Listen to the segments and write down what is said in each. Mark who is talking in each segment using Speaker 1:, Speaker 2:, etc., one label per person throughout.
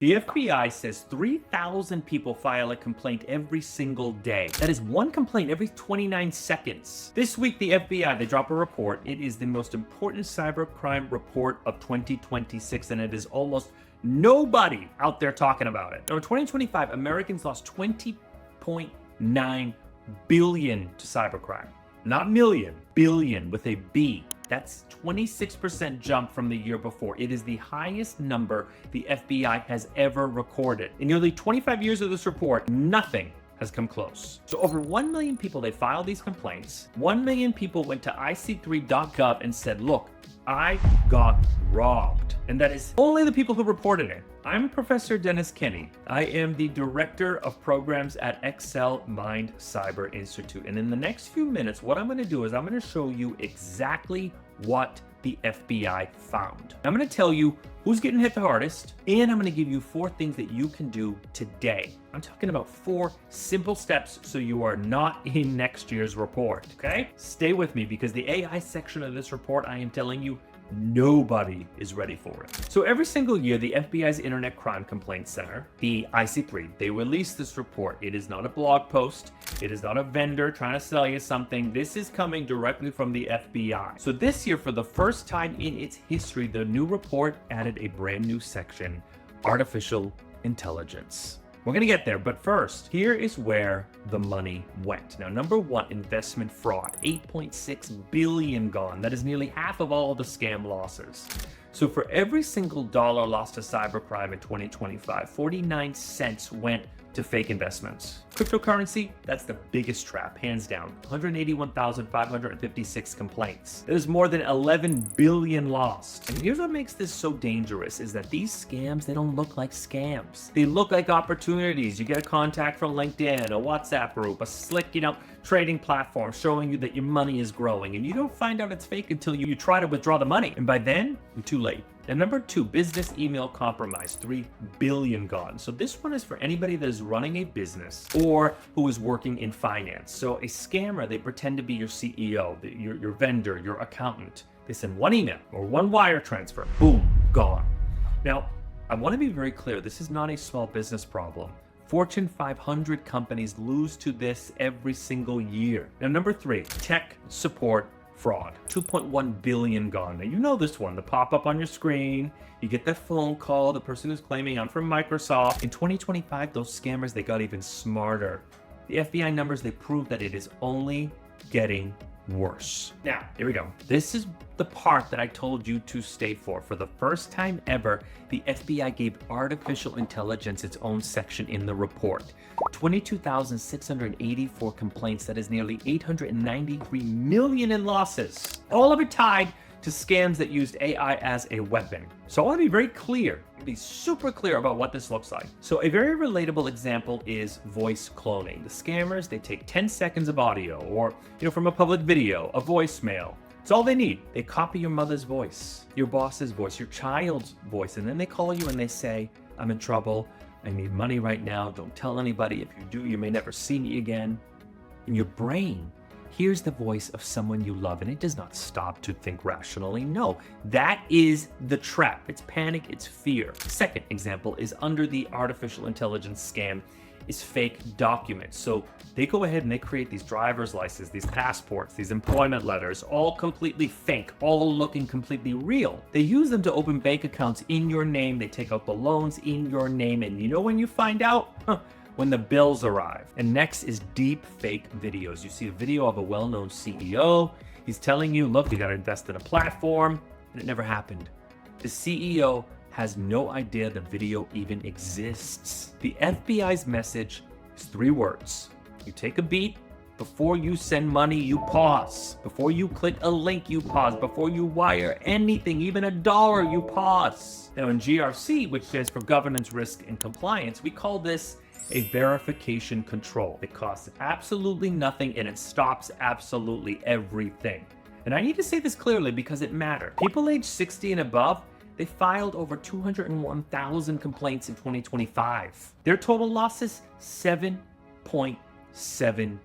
Speaker 1: The FBI says 3,000 people file a complaint every single day. That is one complaint every 29 seconds. This week, the FBI, they drop a report. It is the most important cybercrime report of 2026, and it is almost nobody out there talking about it. Now, in 2025, Americans lost 20.9 billion to cybercrime. Not million, billion with a B. That's 26% jump from the year before. It is the highest number the FBI has ever recorded. In nearly 25 years of this report, nothing has come close. So over 1 million people, they filed these complaints. 1 million people went to ic3.gov and said, look, I got robbed. And that is only the people who reported it. I'm Professor Dennis Kenny. I am the Director of Programs at Excel Mind Cyber Institute. And in the next few minutes, what I'm going to do is I'm going to show you exactly what the FBI found. I'm going to tell you who's getting hit the hardest, and I'm going to give you 4 things that you can do today. I'm talking about 4 simple steps so you are not in next year's report, okay? Stay with me because the AI section of this report, I am telling you, nobody is ready for it. So every single year, the FBI's Internet Crime Complaint Center, the IC3, they release this report. It is not a blog post. It is not a vendor trying to sell you something. This is coming directly from the FBI. So this year, for the first time in its history, the new report added a brand new section, artificial intelligence. We're going to get there, but first, here is where the money went. Now, number 1, investment fraud, 8.6 billion gone. That is nearly half of all the scam losses. So for every single dollar lost to cybercrime in 2025, 49 cents went to fake investments. Cryptocurrency, that's the biggest trap, hands down. 181,556 complaints. There's more than 11 billion lost. And here's what makes this so dangerous is that these scams, they don't look like scams. They look like opportunities. You get a contact from LinkedIn, a WhatsApp group, a slick, trading platform showing you that your money is growing. And you don't find out it's fake until you try to withdraw the money. And by then, you're too late. And number 2, business email compromise, 3 billion gone. So this one is for anybody that is running a business or who is working in finance. So a scammer, they pretend to be your CEO, your vendor, your accountant. They send one email or one wire transfer, boom, gone. Now, I want to be very clear. This is not a small business problem. Fortune 500 companies lose to this every single year. Now, number 3, tech support fraud, 2.1 billion gone. Now, you know this one, the pop-up on your screen, you get that phone call, the person who's claiming I'm from Microsoft. In 2025, those scammers, they got even smarter. The FBI numbers, they prove that it is only getting worse. Now, here we go. This is the part that I told you to stay for. For the first time ever, the FBI gave artificial intelligence its own section in the report. 22,684 complaints, that is nearly 893 million in losses. All of it tied to scams that used AI as a weapon. So I want to be very clear, be super clear about what this looks like. So a very relatable example is voice cloning. The scammers, they take 10 seconds of audio or, from a public video, a voicemail. It's all they need. They copy your mother's voice, your boss's voice, your child's voice, and then they call you and they say, I'm in trouble. I need money right now. Don't tell anybody. If you do, you may never see me again. And your brain hears the voice of someone you love, and it does not stop to think rationally. No, that is the trap. It's panic, it's fear. Second example is under the artificial intelligence scam is fake documents. So they go ahead and they create these driver's licenses, these passports, these employment letters, all completely fake, all looking completely real. They use them to open bank accounts in your name. They take out the loans in your name. And when you find out? When the bills arrive. And next is deep fake videos. You see a video of a well-known CEO. He's telling you, look, you got to invest in a platform. And it never happened. The CEO has no idea the video even exists. The FBI's message is 3 words. You take a beat. Before you send money, you pause. Before you click a link, you pause. Before you wire anything, even $1, you pause. Now in GRC, which stands for Governance, Risk, and Compliance, we call this a verification control. It costs absolutely nothing and it stops absolutely everything. And I need to say this clearly because it matters. People aged 60 and above, they filed over 201,000 complaints in 2025. Their total losses, 7.7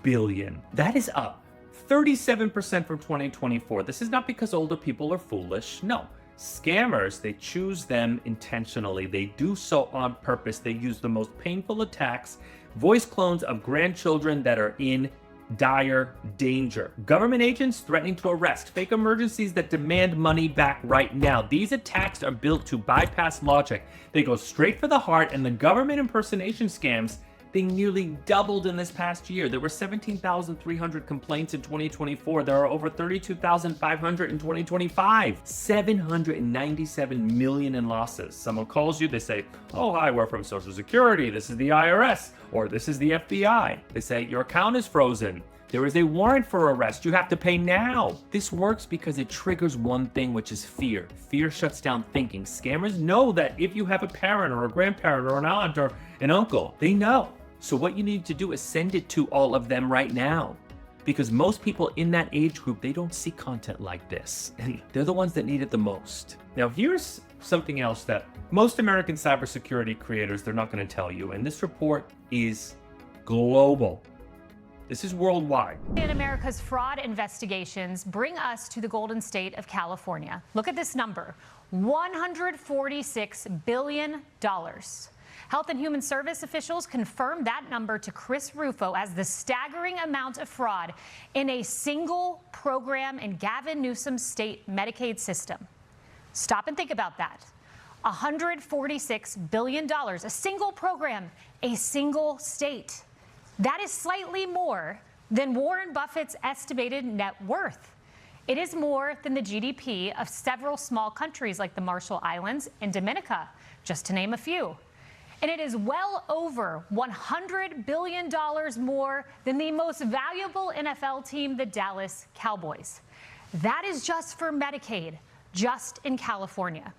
Speaker 1: billion. That is up 37% from 2024. This is not because older people are foolish. No, Scammers, they choose them intentionally. They do so on purpose. They use the most painful attacks, voice clones of grandchildren that are in dire danger. Government agents threatening to arrest, fake emergencies that demand money back right now. These attacks are built to bypass logic. They go straight for the heart, and the government impersonation scams, they nearly doubled in this past year. There were 17,300 complaints in 2024. There are over 32,500 in 2025. 797 million in losses. Someone calls you, they say, oh, hi, we're from Social Security. This is the IRS, or this is the FBI. They say, your account is frozen. There is a warrant for arrest. You have to pay now. This works because it triggers one thing, which is fear. Fear shuts down thinking. Scammers know that if you have a parent or a grandparent or an aunt or an uncle, they know. So what you need to do is send it to all of them right now. Because most people in that age group, they don't see content like this. And they're the ones that need it the most. Now, here's something else that most American cybersecurity creators, they're not going to tell you. And this report is global. This is worldwide.
Speaker 2: In America's fraud investigations bring us to the golden state of California. Look at this number, $146 billion. Health and Human Service officials confirmed that number to Chris Rufo as the staggering amount of fraud in a single program in Gavin Newsom's state Medicaid system. Stop and think about that. $146 billion, a single program, a single state. That is slightly more than Warren Buffett's estimated net worth. It is more than the GDP of several small countries like the Marshall Islands and Dominica, just to name a few. And it is well over $100 billion more than the most valuable NFL team, the Dallas Cowboys. That is just for Medicaid, just in California.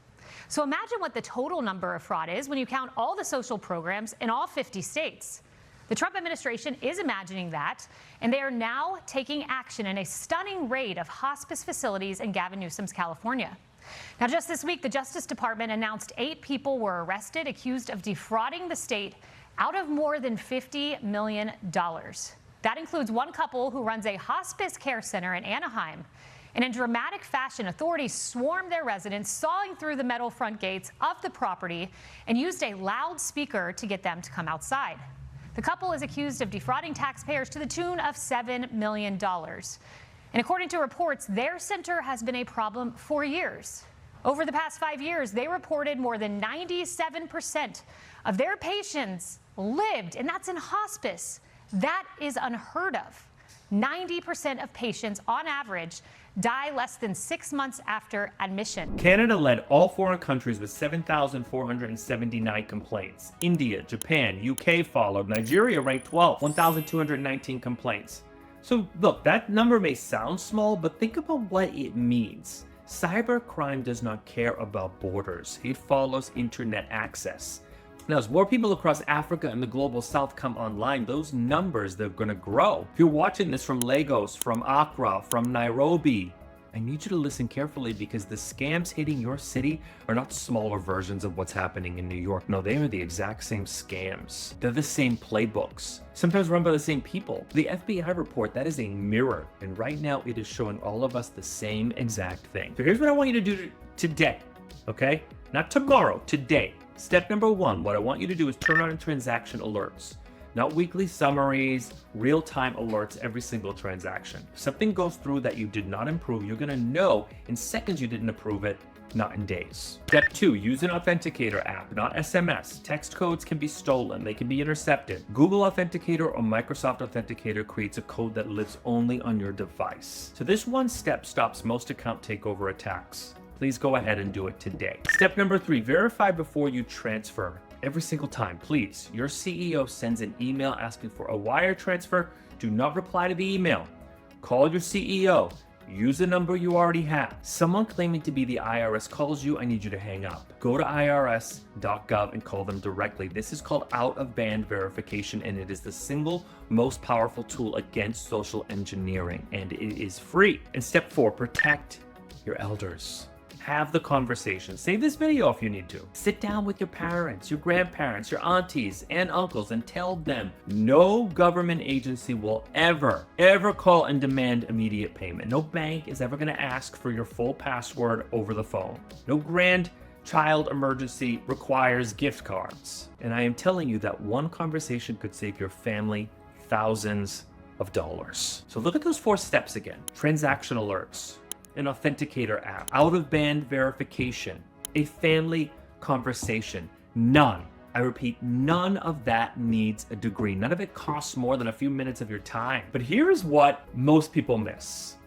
Speaker 2: So imagine what the total number of fraud is when you count all the social programs in all 50 states. The Trump administration is imagining that, and they are now taking action in a stunning raid of hospice facilities in Gavin Newsom's California. Now, just this week, the Justice Department announced 8 people were arrested accused of defrauding the state out of more than $50 million. That includes one couple who runs a hospice care center in Anaheim. And in dramatic fashion, authorities swarmed their residents, sawing through the metal front gates of the property and used a loudspeaker to get them to come outside. The couple is accused of defrauding taxpayers to the tune of $7 million. And according to reports, their center has been a problem for years. Over the past 5 years, they reported more than 97% of their patients lived, and that's in hospice. That is unheard of. 90% of patients, on average, die less than 6 months after admission.
Speaker 1: Canada led all foreign countries with 7,479 complaints. India, Japan, UK followed. Nigeria ranked 12th, 1,219 complaints. So look, that number may sound small, but think about what it means. Cybercrime does not care about borders. It follows internet access. Now, as more people across Africa and the global south come online, those numbers, they're going to grow. If you're watching this from Lagos, from Accra, from Nairobi, I need you to listen carefully because the scams hitting your city are not smaller versions of what's happening in New York. No, they are the exact same scams. They're the same playbooks, sometimes run by the same people. The FBI report, that is a mirror. And right now it is showing all of us the same exact thing. So here's what I want you to do today, okay? Not tomorrow, today. Step number 1, what I want you to do is turn on transaction alerts. Not weekly summaries, real-time alerts every single transaction. If something goes through that you did not improve, you're gonna know in seconds you didn't approve it, not in days. Step 2, use an authenticator app, not SMS. Text codes can be stolen, they can be intercepted. Google Authenticator or Microsoft Authenticator creates a code that lives only on your device. So this one step stops most account takeover attacks. Please go ahead and do it today. Step number 3, verify before you transfer. Every single time, please. Your CEO sends an email asking for a wire transfer. Do not reply to the email. Call your CEO. Use the number you already have. Someone claiming to be the IRS calls you, I need you to hang up. Go to irs.gov and call them directly. This is called out-of-band verification, and it is the single most powerful tool against social engineering, and it is free. And step 4, protect your elders. have the conversation. Save this video if you need to. Sit down with your parents, your grandparents, your aunties and uncles and tell them no government agency will ever call and demand immediate payment. No bank is ever going to ask for your full password over the phone. No grandchild emergency requires gift cards. And I am telling you that one conversation could save your family thousands of dollars. So look at those 4 steps again. Transaction alerts, an authenticator app, out-of-band verification, a family conversation. None, I repeat, none of that needs a degree. None of it costs more than a few minutes of your time. But here's what most people miss.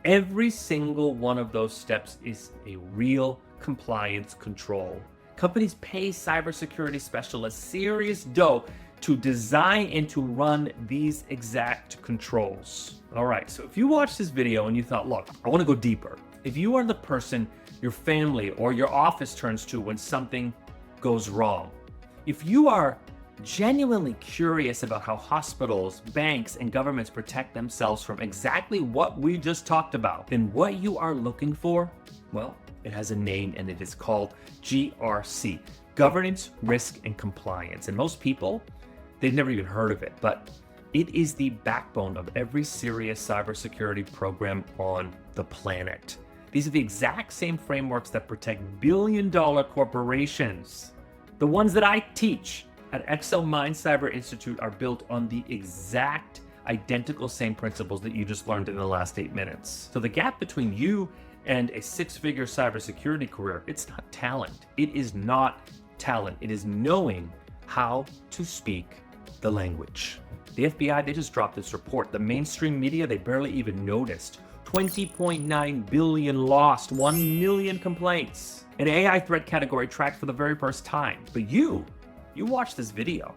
Speaker 1: Every single one of those steps is a real compliance control. Companies pay cybersecurity specialists serious dough to design and to run these exact controls. All right, so if you watched this video and you thought, look, I want to go deeper. If you are the person your family or your office turns to when something goes wrong, if you are genuinely curious about how hospitals, banks, and governments protect themselves from exactly what we just talked about, then what you are looking for, well, it has a name and it is called GRC, Governance, Risk, and Compliance. And most people, they've never even heard of it, but it is the backbone of every serious cybersecurity program on the planet. These are the exact same frameworks that protect billion-dollar corporations. The ones that I teach at Excel Mind Cyber Institute are built on the exact identical same principles that you just learned in the last 8 minutes. So the gap between you and a 6-figure cybersecurity career, it's not talent. It is not talent. It is knowing how to speak the language. The FBI, they just dropped this report. The mainstream media, they barely even noticed. 20.9 billion lost, 1 million complaints. An AI threat category tracked for the very first time. But you watch this video.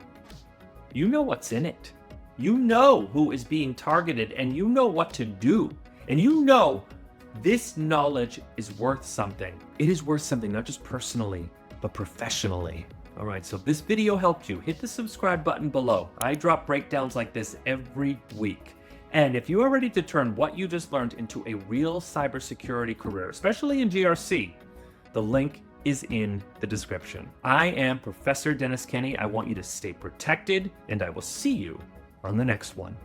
Speaker 1: You know what's in it. You know who is being targeted and you know what to do. And you know this knowledge is worth something. It is worth something, not just personally, but professionally. All right, so if this video helped you, hit the subscribe button below. I drop breakdowns like this every week. And if you are ready to turn what you just learned into a real cybersecurity career, especially in GRC, the link is in the description. I am Professor Dennis Kenny. I want you to stay protected, and I will see you on the next one.